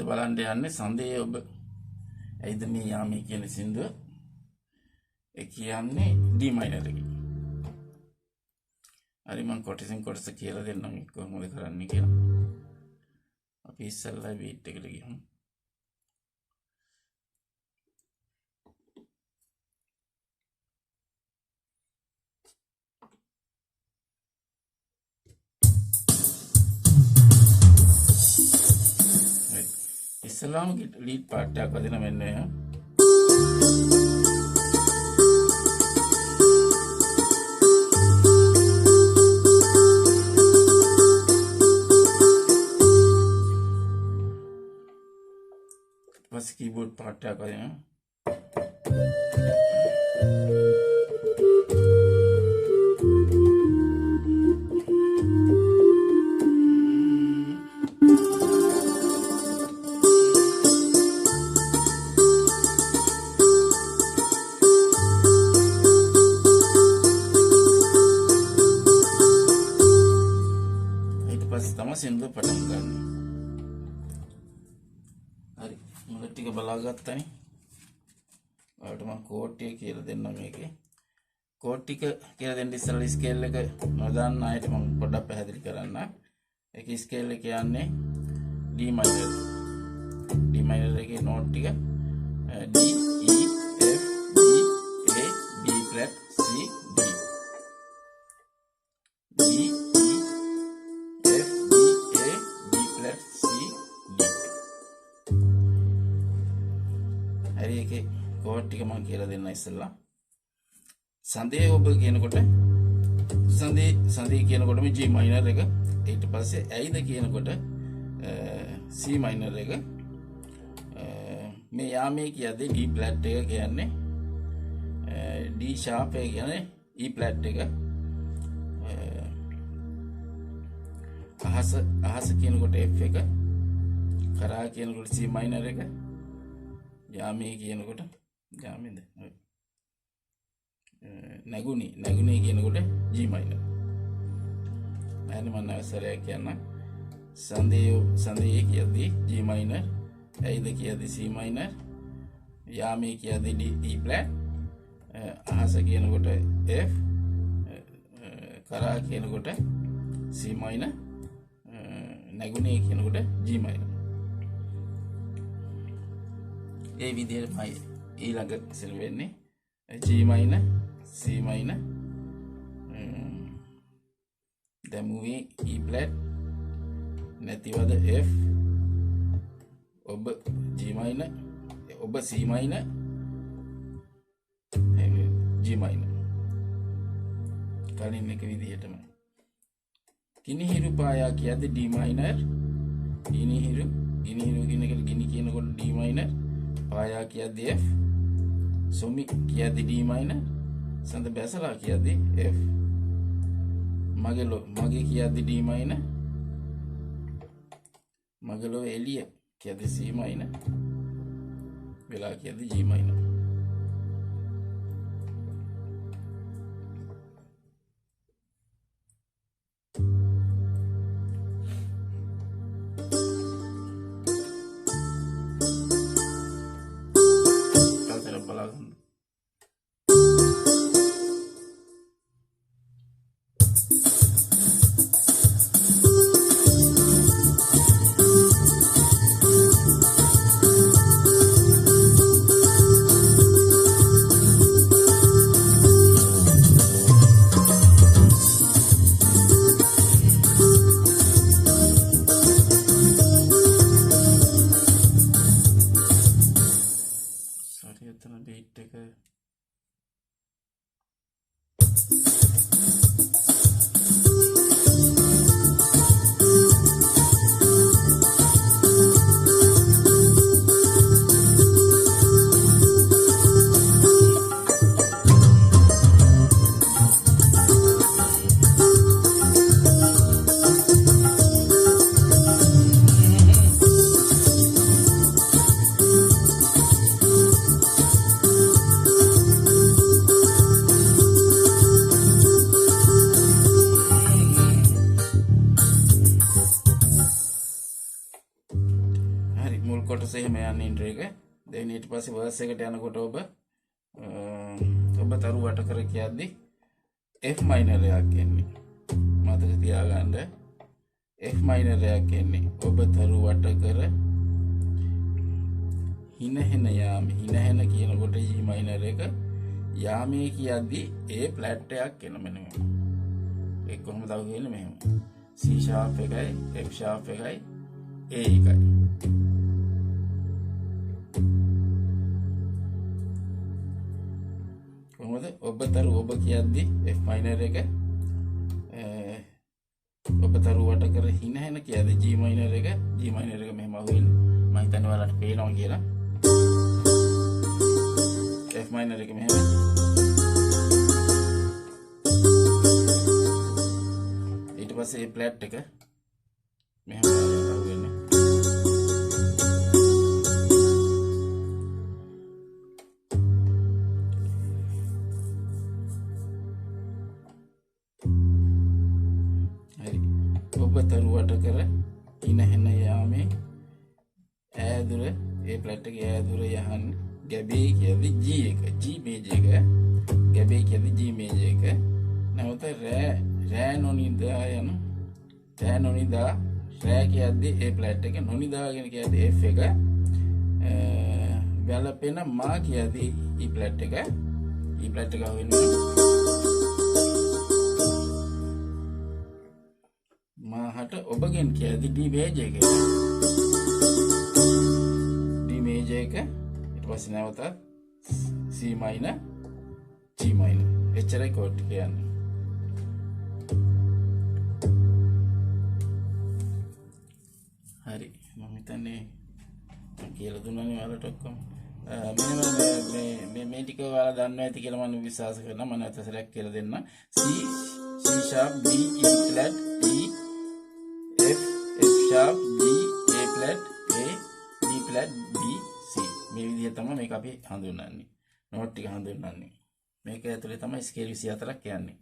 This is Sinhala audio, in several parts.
බලන්න යන්නේ සඳේ ඔබ ඇයිද මේ යාමේ කියන සින්දුව ඒ කියන්නේ D minor එකේ. හරි මම කොටසින් කොටස කියලා දෙන්නම් කොහොමද කරන්නේ කියලා. අපි ඉස්සල්ලා බීට් එකට ගියමු. ඉස්සලාම ලීඩ් පාර්ට් එකක් වදින මෙන්න මෙහෙම. ඊපස්සේ කීබෝඩ් පාර්ට් එකක් වදිනවා. සින්දුව පටන් ගන්න. හරි මුල ටික බලාගත්තනේ. ඔයාලට මම කෝඩ් ටික කියලා දෙන්නම් මේකේ. කෝඩ් ටික කියලා දෙන්න ඉස්සෙල්ලා ස්කේල් එක නොදන්න අයට මම පොඩ්ඩක් පැහැදිලි කරන්න. ඒකේ ස්කේල් එක කියන්නේ D minor. D minor එකේ නෝට් ටික D E F G A B flat C D. D ඒකේ කෝඩ් ටික මම කියලා දෙන්න ඉස්සෙල්ලා. සඳේ ඔබ කියනකොට සඳේ කියනකොටම G minor එක, ඊට පස්සේ ඇයිද කියනකොට C minor එක, මේ යාමේ කියද්දී D flat එක කියන්නේ D sharp එක කියන්නේ E flat එක, අහස කියනකොට F එක, කරා කියනකොට C minor එක, යාමේ කියනකොට යාමේද නැගුණේ කියනකොට G minor. එහෙනම් මම නැවසරයක් කියන්න. සඳේ කියද්දී G minor, ඇයිද කියද්දී C minor, යාමේ කියද්දී D flat, අහස කියනකොට F, කරා කියනකොට C minor, නැගුණේ කියනකොට G minor. ඒ විදිහටමයි ඊළඟ ඉස්සර වෙන්නේ G minor, C minor, දැමුවේ E flat, නැතිවද F, ඔබ G minor, ඔබ C minor, G minor. කලින් එක විදිහටමයි. කිනිහිරු පායා කියද්දී D minor, ගිනිහිරු කියන ගිනි කියනකොට D minor, පායා කියද්දී F, සොමි කියද්දී D minor, සඳ බැසලා කියද්දී F, මගේ කියද්දී D minor, මගලෝ එළිය කියද්දී C minor, වෙලා කියද්දී G minor. වෙන්නේ ඊට පස්සේ වර්ස් එකට යනකොට ඔබ තරු වට කර කියද්දි F minor එකක් එන්නේ. මතක තියාගන්න F minor එකක් එන්නේ. ඔබ තරු වට කර හිනහෙන යාම හිනහෙන කියනකොට G minor එක යාමේ කියද්දි A flat එකක් එන මෙන්න මෙහෙම. ඒක කොහොමද අහු වෙන්නේ මෙහෙම. C sharp එකයි F sharp එකයි A එකයි. කොහොමද ඔබ තරු ඔබ කියද්දි F minor එක ඔබ තරු වට කර හිනහෙන කියද්දි G minor එක මෙහෙම අහු වෙන්නේ. මම හිතන්නේ ඔයාලට පේනවා කියලා. F minor එක මෙහෙම ඊට පස්සේ A flat එක මෙහෙම අහු වෙන්නේ. හරි ඔබ තරු වට කර හිනහෙන යාමේ ඈදුර A flat එකේ ඈදුර යහන්නේ ගැබේ කියද්දි G එක G major එක ගැබේ කියද්දි G major එක නැවත රෑ නොනිදා යන රෑ නොනිදා රෑ කියද්දි A flat එක නොනිදා කියන කියද්දි F එක වැළපෙන මා කියද්දි E flat එක අහු වෙනවා. මාහට ඔබගෙන් කියද්දි D major එක ඊට පස්සේ නැවතත් C minor G minor එච්චරයි කෝඩ් එක යන්නේ. හරි මම හිතන්නේ කියලා දුන්නානේ ඔයාලට ඔක්කොම. මේ ටික ඔයාලා දන්නවා ඇති කියලා මම විශ්වාස කරනවා. මම නැවත සැරයක් කියලා දෙන්න. C sharp D E flat E F sharp G A flat A B flat B මේ විදිහ තමයි මේක අපි හඳුන්වන්නේ. නෝට් ටික හඳුන්වන්නේ. මේක ඇතුලේ තමයි ස්කේල් 24ක් යන්නේ.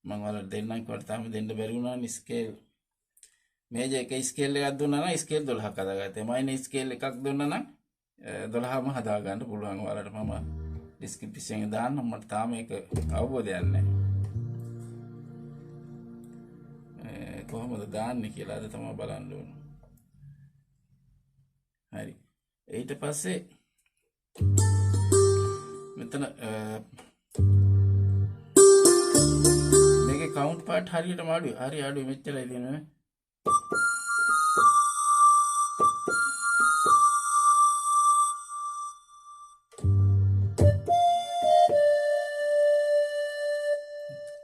මම ඔයාලට දෙන්නම් කොට තාම දෙන්න බැරි වුණානේ ස්කේල්. මේජර් එක ස්කේල් එකක් දුන්නා නම් ස්කේල් 12ක් හදාගත්තා. මයිනර් ස්කේල් එකක් දුන්නා නම් 12ම හදා ගන්න පුළුවන්. ඔයාලට මම ඩිස්ක්‍රිප්ෂන් එකේ දාන්න. මට තාම ඒක අවබෝධයක් නැහැ. කොහොමද දාන්නේ කියලා අද තමයි බලන්න ඕන. හරි ඊට පස්සේ මෙතන මේකේ කවුන්ට් පාර්ට් හරියටම අඩුයි. හරි අඩුයි මෙච්චරයි දෙන්නේ.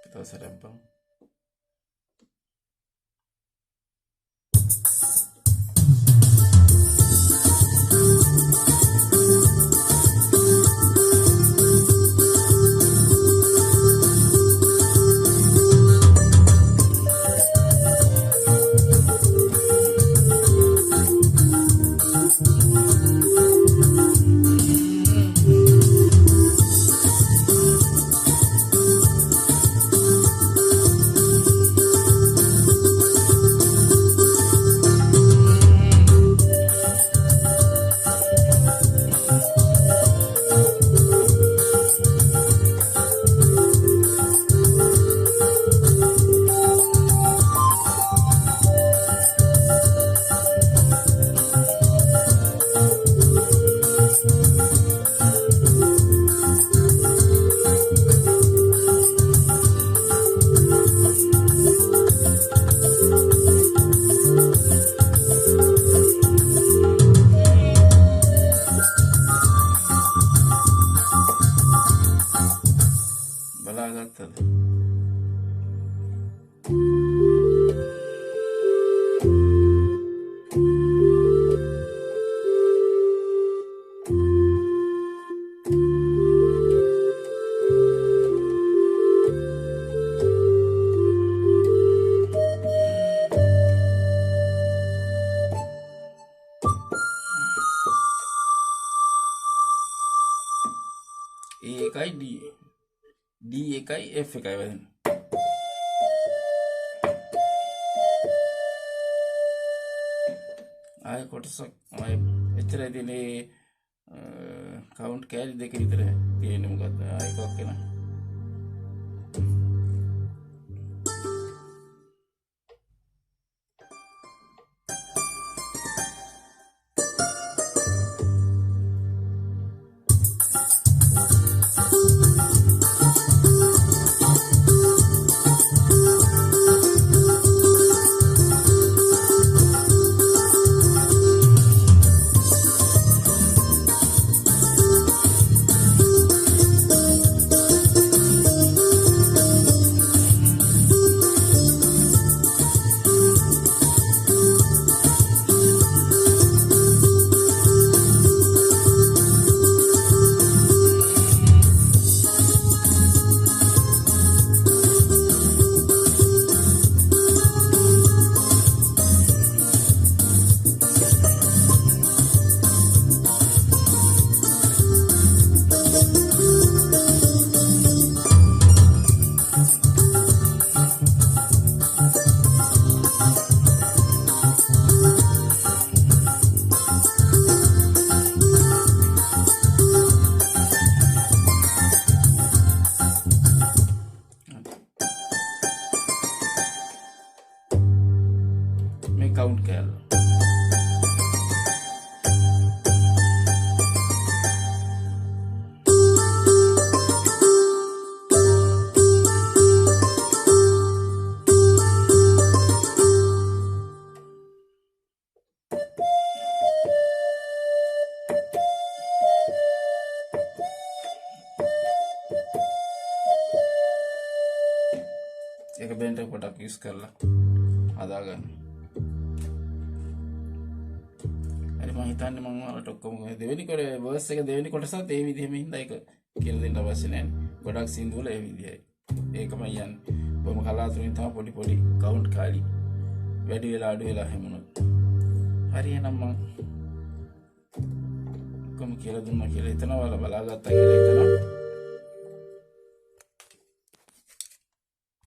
kita rempang. එකයි D එකයි F එකයි වදින්න. ආය කොටසක් ආය එච්චරයි දිනේ කවුන්ට් කෑලි දෙක විතර තියෙන්නේ මොකද්ද එකක් වෙන මේ කවුන්ට් කෑල්ල එක බෙන්ට පොඩක් යූස් කරලා හදාගන්න. හරි මම හිතන්නේ මම ඔයාලට ඔක්කොම දෙවෙනි කොට වර්ස් එක දෙවෙනි කොටසත් ඒ විදිහෙම හින්දා ඒක කියලා දෙන්න අවශ්‍ය නැහැ. ගොඩක් සින්දු වල ඒ විදිහයි. ඒකම යන්නේ. බොහොම කලාතුරකින් තමයි පොඩි පොඩි කවුන්ට් කාලි වැඩි වෙලා අඩු වෙලා හැමුණොත්. හරි එහෙනම් මම කොහොම කියලා දුන්නා කියලා හිතනවා ඔයාලා බලාගත්තා කියලා හිතනවා.